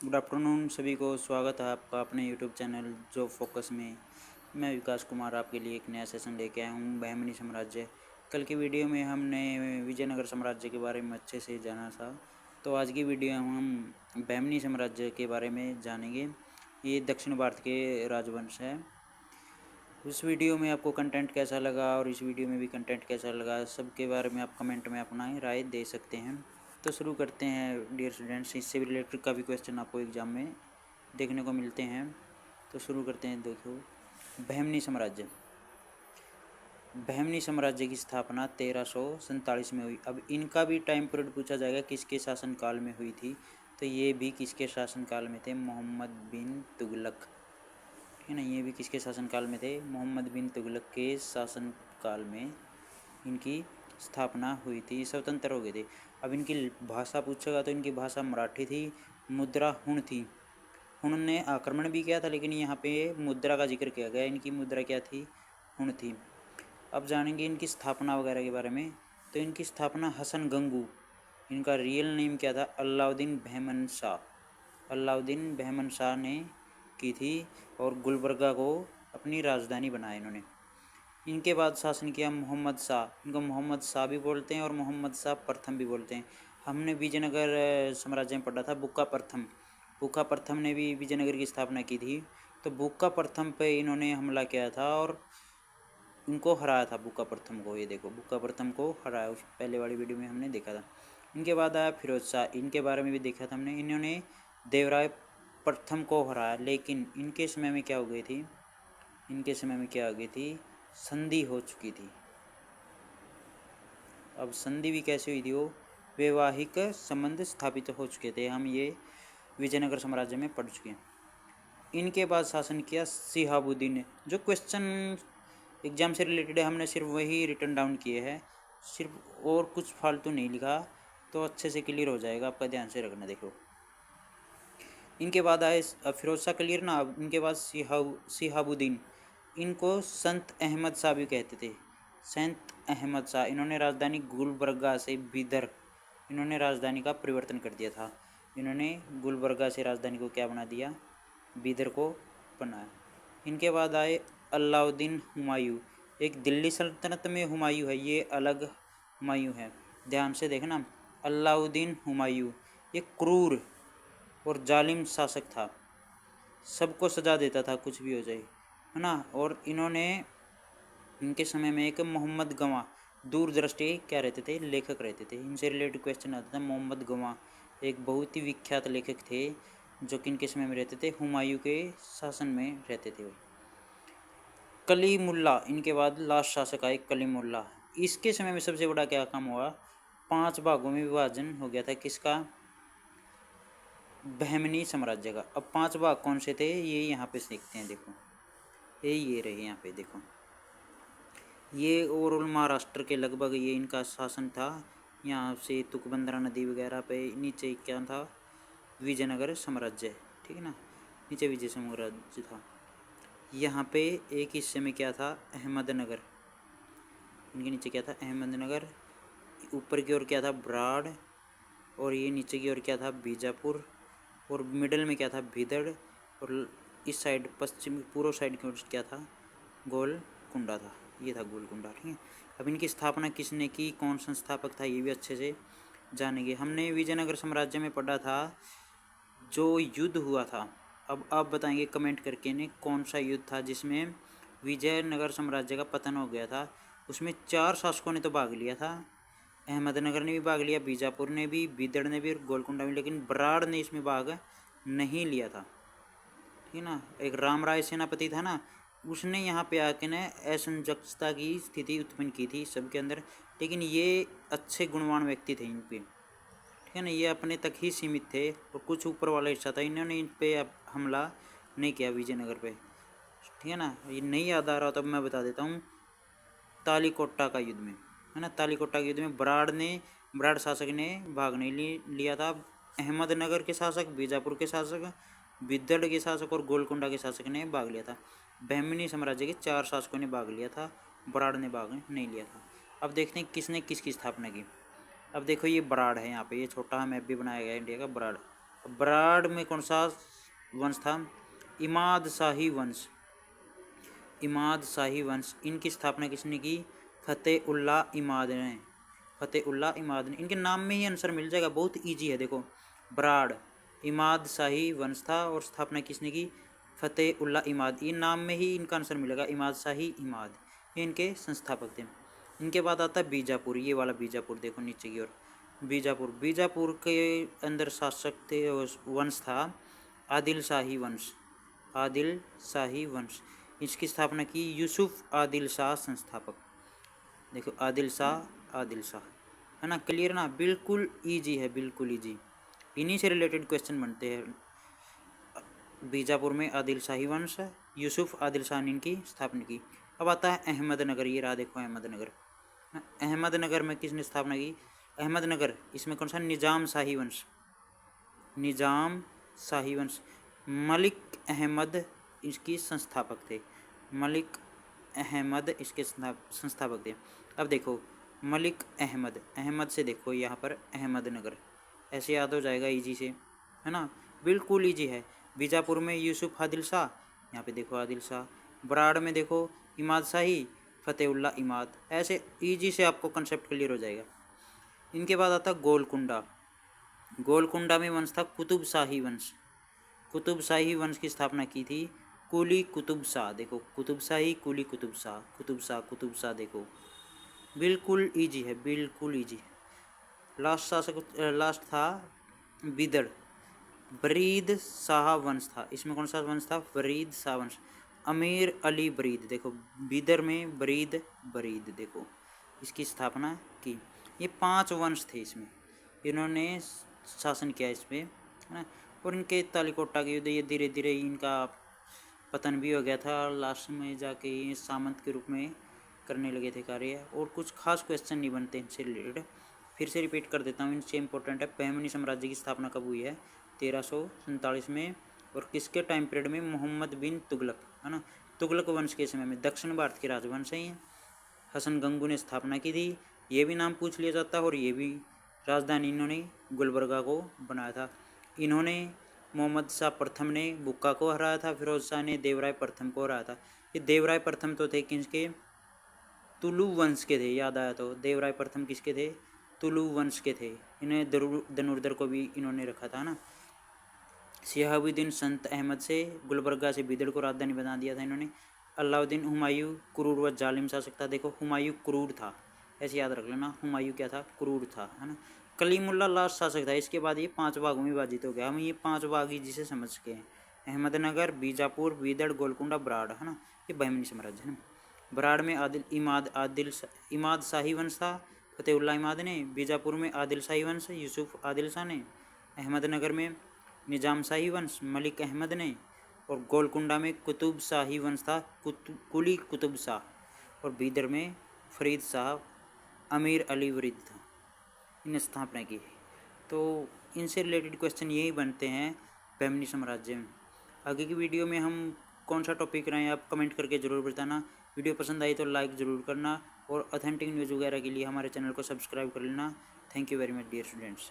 Good afternoon सभी को। स्वागत है आपका अपने यूट्यूब चैनल जॉब फोकस में। मैं विकास कुमार आपके लिए एक नया सेशन लेके आया हूँ, बहमनी साम्राज्य। कल की वीडियो में हमने विजयनगर साम्राज्य के बारे में अच्छे से जाना था, तो आज की वीडियो में हम बहमनी साम्राज्य के बारे में जानेंगे। ये दक्षिण भारत के राजवंश है। इस वीडियो में आपको कंटेंट कैसा लगा और इस वीडियो में भी कंटेंट कैसा लगा, सबके बारे में आप कमेंट में अपना राय दे सकते हैं। तो शुरू करते हैं डियर स्टूडेंट्स। इससे रिलेटेड का भी क्वेश्चन आपको एग्जाम में देखने को मिलते हैं। तो शुरू करते हैं। देखो, बहमनी साम्राज्य। बहमनी साम्राज्य की स्थापना 1347 में हुई। अब इनका भी टाइम पीरियड पूछा जाएगा, किसके शासनकाल में हुई थी। तो ये भी किसके शासनकाल में थे? मोहम्मद बिन तुगलक, है ना। ये भी किसके शासनकाल में थे? मोहम्मद बिन तुगलक के शासनकाल में इनकी स्थापना हुई थी। स्वतंत्र हो गए थे। अब इनकी भाषा पूछेगा तो इनकी भाषा मराठी थी। मुद्रा हुण थी। हुण ने आक्रमण भी किया था, लेकिन यहाँ पे मुद्रा का जिक्र किया गया। इनकी मुद्रा क्या थी? हुण थी। अब जानेंगे इनकी स्थापना वगैरह के बारे में। तो इनकी स्थापना हसन गंगू, इनका रियल नेम क्या था? अलाउद्दीन बहमन शाह। अलाउद्दीन बहमन शाह ने की थी और गुलबर्गा को अपनी राजधानी बनाया इन्होंने। इनके बाद शासन किया मोहम्मद शाह। इनको मोहम्मद शाह भी बोलते हैं और मोहम्मद शाह प्रथम भी बोलते हैं। हमने विजयनगर साम्राज्य में पढ़ा था बुक्का प्रथम। बुक्का प्रथम ने भी विजयनगर की स्थापना की थी। तो बुक्का प्रथम पे इन्होंने हमला किया था और उनको हराया था, बुक्का प्रथम को। ये देखो, बुक्का प्रथम को हराया, उस पहले वाली वीडियो में हमने देखा था। इनके बाद आया फिरोज शाह। इनके बारे में भी देखा था हमने। इन्होंने देवराय प्रथम को हराया, लेकिन इनके समय में क्या हो गई थी? इनके समय में क्या हो गई थी? संधि हो चुकी थी। अब संधि भी कैसे हुई थी? वो वैवाहिक संबंध स्थापित हो चुके थे। हम ये विजयनगर साम्राज्य में पढ़ चुके हैं। इनके बाद शासन किया शिहाबुद्दीन ने। जो क्वेश्चन एग्जाम से रिलेटेड है, हमने सिर्फ वही रिटर्न डाउन किए हैं, सिर्फ और कुछ फालतू नहीं लिखा, तो अच्छे से क्लियर हो जाएगा। आपका ध्यान से रखना। देखो, इनके बाद आए फिरोज शाह, क्लियर ना। अब इनके बाद शिहाबुद्दीन। इनको संत अहमद शाह भी कहते थे। संत अहमद शाह। इन्होंने राजधानी गुलबर्गा से बीदर, इन्होंने राजधानी का परिवर्तन कर दिया था। इन्होंने गुलबर्गा से राजधानी को क्या बना दिया? बीदर को बनाया। इनके बाद आए अलाउद्दीन हुमायूं। एक दिल्ली सल्तनत में हुमायूं है, ये अलग हुमायूं है। ध्यान से देखना, अलाउद्दीन हुमायूं। ये क्रूर और जालिम शासक था, सबको सजा देता था कुछ भी हो जाए, है ना। और इन्होंने, इनके समय में एक मोहम्मद गवां, दूरदृष्टि क्या रहते थे? लेखक रहते थे। इनसे रिलेटेड क्वेश्चन आता था। मोहम्मद गवां एक बहुत ही विख्यात लेखक थे, जो कि इनके समय में रहते थे, हुमायूं के शासन में रहते थे। कलीमुल्ला। इनके बाद लास्ट शासक आए कलीमुल्ला। इसके समय में सबसे बड़ा क्या काम हुआ? 5 भागों में विभाजन हो गया था। किसका? बहमनी साम्राज्य का। अब 5 भाग कौन से थे? ये यहाँ पे देखते हैं। देखो, ये रहे यहाँ पे। देखो, ये ओवरऑल महाराष्ट्र के लगभग ये इनका शासन था। यहाँ से तुकबंदरा नदी वगैरह पे नीचे क्या था? विजयनगर साम्राज्य, ठीक है ना। नीचे विजय साम्राज्य था। यहाँ पे एक हिस्से में क्या था? अहमदनगर। इनके नीचे क्या था? अहमदनगर। ऊपर की ओर क्या था? ब्राड़। और ये नीचे की ओर क्या था? बीजापुर। और मिडल में क्या था? भीदड़। और इस साइड पश्चिम पूर्व साइड की ओर क्या था? गोलकुंडा था। ये था गोलकुंडा, ठीक है। अब इनकी स्थापना किसने की? कौन संस्थापक था? ये भी अच्छे से जानेंगे। हमने विजयनगर साम्राज्य में पढ़ा था जो युद्ध हुआ था। अब आप बताएंगे कमेंट करके ने, कौन सा युद्ध था जिसमें विजयनगर साम्राज्य का पतन हो गया था। उसमें 4 शासकों ने तो भाग लिया था। अहमदनगर ने भी भाग लिया, बीजापुर ने भी, बीदड़ ने भी और गोलकुंडा में, लेकिन बराड़ ने इसमें भाग नहीं लिया था, ठीक है ना। एक रामराय सेनापति था ना, उसने यहाँ पे आके ने असमंजसता की स्थिति उत्पन्न की थी सबके अंदर। लेकिन ये अच्छे गुणवान व्यक्ति थे इन पे, ठीक है ना। ये अपने तक ही सीमित थे और कुछ ऊपर वाला हिस्सा था, इन्होंने इन पे हमला नहीं किया विजयनगर पे, ठीक है ना। ये नहीं याद आ रहा तब मैं बता देता हूँ। तालीकोट्टा का युद्ध में, है ना, तालीकोट्टा के युद्ध में बराड़ शासक ने भाग नहीं लिया था। अहमदनगर के शासक, बीजापुर के शासक, विदड़ के शासक और गोलकुंडा के शासक ने भाग लिया था। बहमनी साम्राज्य के 4 शासकों ने भाग लिया था, बराड़ ने भाग नहीं लिया था। अब देखते हैं किसने किसकी स्थापना की। अब देखो, ये बराड़ है यहाँ पे, ये छोटा मैप भी बनाया गया है इंडिया का। बराड़, बराड़ में कौन सा वंश था? इमाद शाही वंश। इमाद शाही वंश, इनकी स्थापना किसने की? फतेह उल्लाह इमाद ने। फतेह उल्लाह इमाद ने। इनके नाम में ही आंसर मिल जाएगा, बहुत इजी है। देखो बराड़ इमाद शाही वंश था और स्थापना किसने की? फतेह उल्लाह इमाद। ये नाम में ही इनका आंसर मिलेगा, इमाद शाही इमाद, ये इनके संस्थापक थे। इनके बाद आता है बीजापुर। ये वाला बीजापुर देखो नीचे की ओर, बीजापुर। बीजापुर के अंदर शासक थे, वंश था आदिल शाही वंश। आदिल शाही वंश। इसकी स्थापना की यूसुफ आदिल शाह संस्थापक। देखो आदिल शाह है ना, क्लियर ना? बिल्कुल इजी है, बिल्कुल इजी। इन्हीं से रिलेटेड क्वेश्चन बनते हैं। बीजापुर में आदिल शाही वंश, यूसुफ आदिल शाह ने इनकी स्थापना की। अब आता है अहमदनगर। ये रहा देखो अहमदनगर। अहमदनगर में किसने स्थापना की? अहमदनगर, इसमें कौन सा? निजाम शाही वंश। निजाम शाही वंश। मलिक अहमद इसकी संस्थापक थे। मलिक अहमद इसके संस्थापक थे। अब देखो मलिक अहमद, अहमद से देखो यहाँ पर अहमदनगर, ऐसे याद हो जाएगा इजी से, है ना? बिल्कुल इजी है। बीजापुर में यूसुफ आदिल शाह, यहाँ पे देखो आदिल शाह। बराड़ में देखो इमाद शाही, फतेहुल्लाह इमाद। ऐसे इजी से आपको कंसेप्ट क्लियर हो जाएगा। इनके बाद आता गोलकुंडा। गोलकुंडा में वंश था कुतुब शाही वंश। कुतुब शाही वंश की स्थापना की थी कुली कुतुब शाह। देखो कुतुब शाही, कुली कुतुब शाह, कुतुब शाह देखो बिल्कुल इजी है, बिल्कुल इजी। लास्ट था बिदड़। बरीद शाह वंश था। इसमें कौन सा वंश था? बरीद शाह वंश। अमीर अली बरीद। देखो बिदर में बरीद देखो इसकी स्थापना की। ये 5 वंश थे इसमें, इन्होंने शासन किया इसमें, है ना? और इनके तालिकोटा के युद्ध, ये धीरे धीरे इनका पतन भी हो गया था। लास्ट में जाके ये सामंत के रूप में करने लगे थे कार्य। और कुछ खास क्वेश्चन नहीं बनते इनसे रिलेटेड। फिर से रिपीट कर देता हूँ, इनसे इंपॉर्टेंट है। बहमनी साम्राज्य की स्थापना कब हुई है? 1347 में। और किसके टाइम पीरियड में? मोहम्मद बिन तुगलक, है ना? तुगलक वंश के समय में। दक्षिण भारत के राजवंश हैं। हसन गंगू ने स्थापना की थी, ये भी नाम पूछ लिया जाता है। और ये भी राजधानी इन्होंने गुलबर्गा को बनाया था। इन्होंने मोहम्मद शाह प्रथम ने बुक्का को हराया था, फिरोज शाह ने देवराय प्रथम को हराया था। ये देवराय प्रथम तो थे किसके? तुलु वंश के थे। याद आया तो, देवराय प्रथम किसके थे? तुलु वंश के थे। इन्हें धनुर्धर को भी इन्होंने रखा था ना। शिहाबुद्दीन संत अहमद से गुलबर्गा से बिदड़ को राजधानी बना दिया था इन्होंने। अलाउद्दीन हुमायूं क्रूर व जालिम शासक था। देखो हुमायूं क्रूर था, ऐसे याद रख लेना। हुमायूं क्या था? क्रूर था, है ना? कलीमुल्ला लास्ट शासक था। इसके बाद ये 5 भागों में विभाजित हो गया। हम ये 5 भाग ही जिसे समझ सके हैं। अहमदनगर, बीजापुर, बिदड़, गोलकुंडा, बराड़, है ना? ये बहमनी साम्राज्य है ना। बराड़ में इमाद शाही वंश था, फतेहुल्लाह इमाद ने। बीजापुर में आदिल शाही वंश, यूसुफ आदिल शाह ने। अहमदनगर में निजाम शाही वंश, मलिक अहमद ने। और गोलकुंडा में कुतुब शाही वंश था, कुली कुतुब शाह। और बीदर में फरीद शाह अमीर अली वरीद था, इन स्थापना की। तो इनसे रिलेटेड क्वेश्चन यही बनते हैं बहमनी साम्राज्य में। आगे की वीडियो में हम कौन सा टॉपिक रहें आप कमेंट करके ज़रूर बताना। वीडियो पसंद आई तो लाइक ज़रूर करना, और ऑथेंटिक न्यूज़ वगैरह के लिए हमारे चैनल को सब्सक्राइब कर लेना। Thank you very much dear students.